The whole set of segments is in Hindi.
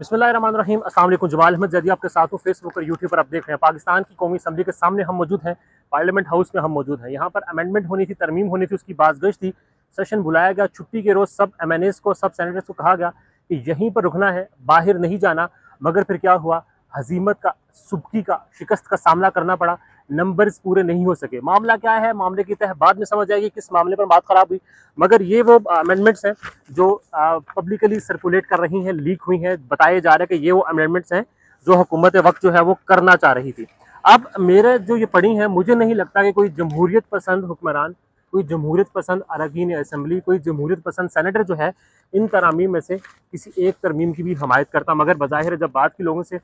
बिस्मिल्लाहिर्रहमानिर्रहीम। अस्सलाम वालेकुम। जमाल अहमद जैदी आपके साथ हूँ। फेसबुक और यूट्यूब पर आप देख रहे हैं। पाकिस्तान की कौमी असम्बली के सामने हम मौजूद हैं, पार्लियामेंट हाउस में हम मौजूद हैं। यहाँ पर अमेंडमेंट होनी थी, तरमीम होनी थी, उसकी बाज़गश थी। सेशन बुलाया गया। छुट्टी के रोज़ सब MNAs को, सब सेनेटर्स को कहा गया कि यहीं पर रुकना है, बाहर नहीं जाना। मगर फिर क्या हुआ, हजीमत का, सुबकी का, शिकस्त का सामना करना पड़ा। नंबर्स पूरे नहीं हो सके। मामला क्या है, मामले की तह बाद में समझ आएगी किस मामले पर बात खराब हुई। मगर ये वो अमेंडमेंट्स हैं जो पब्लिकली सर्कुलेट कर रही हैं, लीक हुई हैं। बताया जा रहा है कि ये वो अमेंडमेंट्स हैं जो हुकूमत वक्त जो है वो करना चाह रही थी। अब मेरे जो ये पढ़ी हैं, मुझे नहीं लगता कि कोई जमहूरियत पसंद हुक्मरान, कोई जमहूरियत पसंद अरकान असम्बली, कोई जमहूरियत पसंद सेनेटर जो है इन तरमीम में से किसी एक तरमीम की भी हमायत करता। मगर बज़ाहिर जब बात की लोगों से,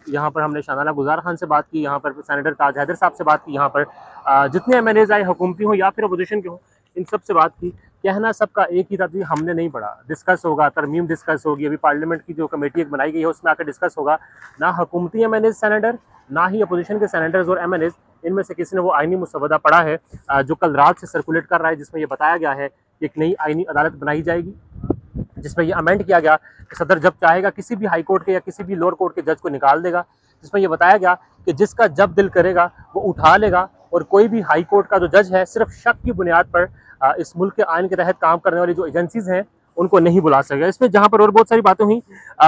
यहाँ पर हमने शानाना गुजार खान से बात की, यहाँ पर सेनेटर ताज हैदर साहब से बात की, यहाँ पर जितने MNAs आए, हुकूमती हों या फिर अपोजिशन के हों, इन सब से बात की। कहना सबका एक ही था कि हमने नहीं पढ़ा, डिस्कस होगा, तरमीम डिस्कस होगी। अभी पार्लियामेंट की जो कमेटी एक बनाई गई है उसमें आकर डिस्कस होगा। ना हुकूमती MNAs सेनेटर, ना ही अपोजिशन के सेनेटर्स और MNAs, इनमें से किसी ने वो आइनी मुसवदा पढ़ा है जो कल रात से सर्कुलेट कर रहा है, जिसमें यह बताया गया है कि एक नई आइनी अदालत बनाई जाएगी, जिसमें यह अमेंड किया गया कि सदर जब चाहेगा किसी भी हाई कोर्ट के या किसी भी लोअर कोर्ट के जज को निकाल देगा। जिसमें यह बताया गया कि जिसका जब दिल करेगा वो उठा लेगा, और कोई भी हाई कोर्ट का जो जज है सिर्फ शक की बुनियाद पर इस मुल्क के आइन के तहत काम करने वाली जो एजेंसीज हैं उनको नहीं बुला सकेगा। इसमें जहाँ पर और बहुत सारी बातें हुई,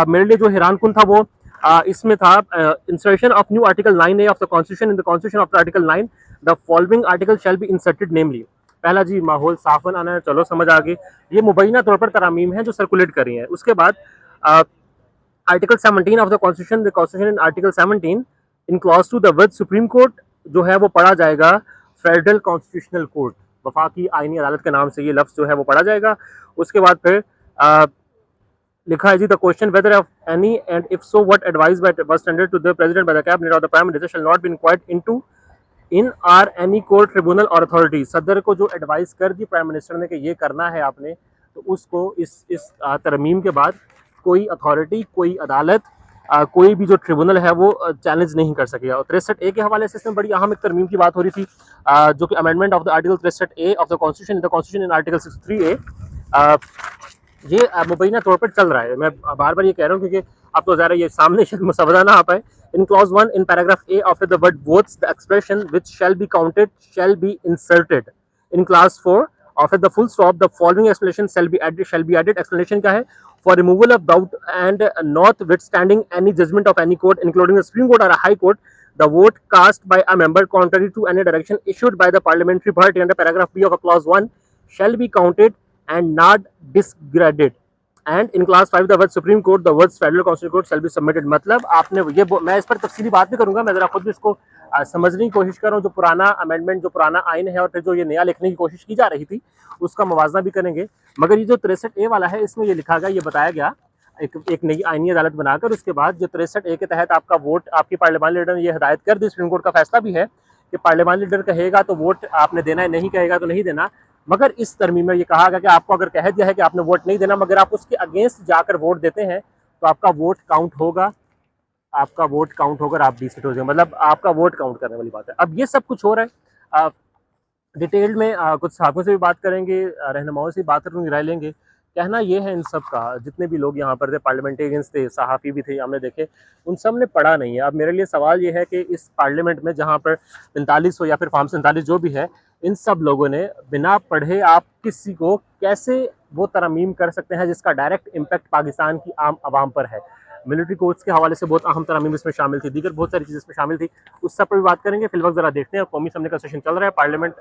मेरे लिए जो हैरान कुन था वो इसमें था insertion of new article 9A of the constitution. In the constitution of the article 9 the following article shall be inserted namely. पहला जी, माहौल साफ बनाना है, चलो समझ आ गई। ये मुबैना तौर पर तरामीम है जो सर्कुलेट कर रही हैं। उसके बाद article 17 of the constitution in article 17 in clause 2 the word supreme court जो है वो पढ़ा जाएगा फेडरल कॉन्स्टिट्यूशनल कोर्ट, वफाकी आइनी अदालत के नाम से ये लफ्ज़ जो है वो पढ़ा जाएगा। उसके बाद फिर लिखा है जी, the question whether of any and if so what advice by was tendered to the president by the cabinet of the prime minister shall not be inquired into in or any court tribunal और अथॉरिटी। सदर को जो एडवाइस कर दी प्राइम मिनिस्टर ने कि ये करना है आपने, तो उसको इस तरमीम के बाद कोई अथॉरिटी, कोई अदालत, कोई भी जो ट्रिब्यूनल है वो चैलेंज नहीं कर सकेगा। और 63A के हवाले से इसमें बड़ी अहम एक तरमीम की बात हो रही थी, जो कि amendment of the article 63A of the constitution in article 63A। ये मुबैना तौर पर चल रहा है। मैं बार बार ये कह रहा हूँ क्योंकि अब तो ज़रा ये सामने मुसवदा ना आ पाए। In clause 1 in paragraph A of the word votes the expression which shall be counted shall be inserted. In clause 4 of the full stop the following explanation shall be added. Explanation क्या है? For removal of doubt and notwithstanding any judgment of any court, including the Supreme Court or a High Court, the vote cast by a member contrary to any direction issued by the parliamentary party under paragraph B of a clause 1 shall be counted and not disgraded. And in class 5 the word Supreme Court, the words Federal Constitutional Court shall be submitted। मतलब आपने ये, मैं इस पर तफसीली बात भी करूंगा, मैं जरा खुद भी इसको समझने की कोशिश कर रहा हूँ। जो पुराना अमेंडमेंट, जो पुराना आइन है और फिर जो ये नया लिखने की कोशिश की जा रही थी, उसका मुवाजना भी करेंगे। मगर ये जो 63A वाला है, इसमें ये लिखा गया, ये बताया गया एक नई आइनी अदालत बनाकर, उसके बाद जो 63A के तहत आपका वोट, आपकी पार्लियामानी लीडर ने ये हिदायत कर दी, सुप्रीम कोर्ट का फैसला भी है कि पार्लियामानी लीडर कहेगा तो वोट आपने देना है, नहीं कहेगा तो नहीं देना। मगर इस तरमीम में ये कहा गया कि आपको अगर कह दिया है कि आपने वोट नहीं देना, मगर आप उसके अगेंस्ट जाकर वोट देते हैं, तो आपका वोट काउंट होगा, आपका वोट काउंट होकर आप डिसीट हो जाएंगे। मतलब आपका वोट काउंट करने वाली बात है। अब ये सब कुछ हो रहा है। डिटेल में कुछ साहबों से भी बात करेंगे, रहनुमाओं से भी बात करेंगे, राय लेंगे। कहना ये है इन सब का, जितने भी लोग यहाँ पर थे, पार्लियामेंटेरियंस थे, सहाफ़ी भी थे, हमने देखे, उन सब ने पढ़ा नहीं है। अब मेरे लिए सवाल ये है कि इस पार्लियामेंट में जहाँ पर 45 हो या फिर फॉर्म 47 जो भी है, इन सब लोगों ने बिना पढ़े आप किसी को कैसे वो तरमीम कर सकते हैं जिसका डायरेक्ट इम्पैक्ट पाकिस्तान की आम आवाम पर है। मिलिट्री कोर्ट्स के हवाले से बहुत अहम तरमीम इसमें शामिल थी, दीगर बहुत सारी चीज़ें इसमें शामिल थी, उस सब पर भी बात करेंगे। फिलहाल ज़रा देखते हैं, कौमी असम्बली का सेशन चल रहा है। पार्लियामेंट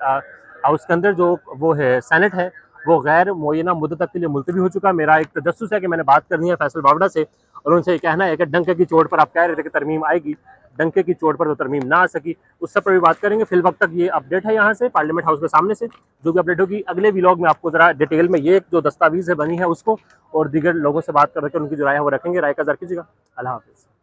हाउस के अंदर जो वो है सेनेट है, वो गैर मुअय्यना मुद्दत तक के लिए मुलतवी हो चुका है। मेरा एक तजस्सुस है कि मैंने बात करनी है फैसल बावड़ा से, और उनसे ये कहना है कि डंके की चोट पर आप कह रहे थे कि तरमीम आएगी, डंके की चोट पर तो तरमीम ना आ सकी, उस सब पर भी बात करेंगे। फिल वक्त तक ये अपडेट है यहाँ से पार्लियामेंट हाउस के सामने से। जो भी अपडेट होगी अगले व्लॉग में आपको ज़रा डिटेल में ये जो दस्तावेज़ है बनी है उसको और दीगर लोगों से बात करके उनकी जो राय है वो रखेंगे। राय का ज़र कीजिएगा। अल्लाह हाफ़िज़।